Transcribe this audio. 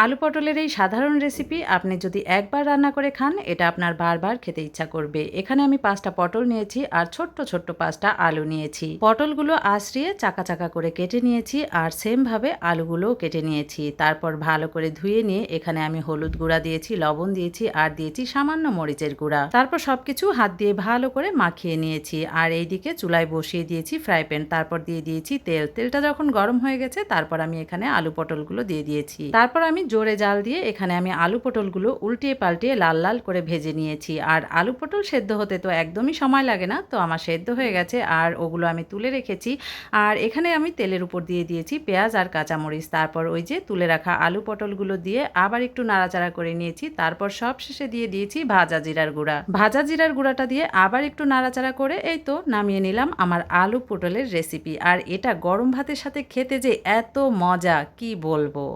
আলু পটলের এই সাধারণ রেসিপি আপনি যদি একবার রান্না করে খান এটা আপনার বারবার খেতে ইচ্ছা করবে। এখানে আমি 5টা পটল নিয়েছি আর ছোট্ট ছোট্ট 5টা আলু নিয়েছি। পটলগুলো আঁচড়িয়ে চাকা চাকা করে কেটে নিয়েছি আর সেমভাবে আলুগুলোও কেটে নিয়েছি। তারপর ভালো করে ধুয়ে নিয়ে এখানে আমি হলুদ গুঁড়া দিয়েছি, লবণ দিয়েছি আর দিয়েছি সামান্য মরিচের গুঁড়া। তারপর সবকিছু হাত দিয়ে ভালো করে মাখিয়ে নিয়েছি আর এইদিকে চুলায় বসিয়ে দিয়েছি ফ্রাই প্যান। তারপর দিয়ে দিয়েছি তেল। তেলটা যখন গরম হয়ে গেছে তারপর আমি এখানে আলু পটলগুলো দিয়ে দিয়েছি। তারপর আমি জোরে জাল দিয়ে এখানে আমি আলু পটলগুলো উল্টিয়ে পাল্টিয়ে লাল লাল করে ভেজে নিয়েছি। আর আলু পটল সেদ্ধ হতে তো একদমই সময় লাগে না, তো আমার সেদ্ধ হয়ে গেছে আর ওগুলো আমি তুলে রেখেছি। আর এখানে আমি তেলের উপর দিয়ে দিয়েছি পেঁয়াজ আর কাঁচামরিচ। তারপর ওই যে তুলে রাখা আলু পটলগুলো দিয়ে আবার একটু নাড়াচাড়া করে নিয়েছি। তারপর সব শেষে দিয়ে দিয়েছি ভাজা জিরার গুঁড়া। ভাজা জিরার গুঁড়াটা দিয়ে আবার একটু নাড়াচাড়া করে এই তো নামিয়ে নিলাম আমার আলু পটলের রেসিপি। আর এটা গরম ভাতের সাথে খেতে যে এত মজা কি বলবো।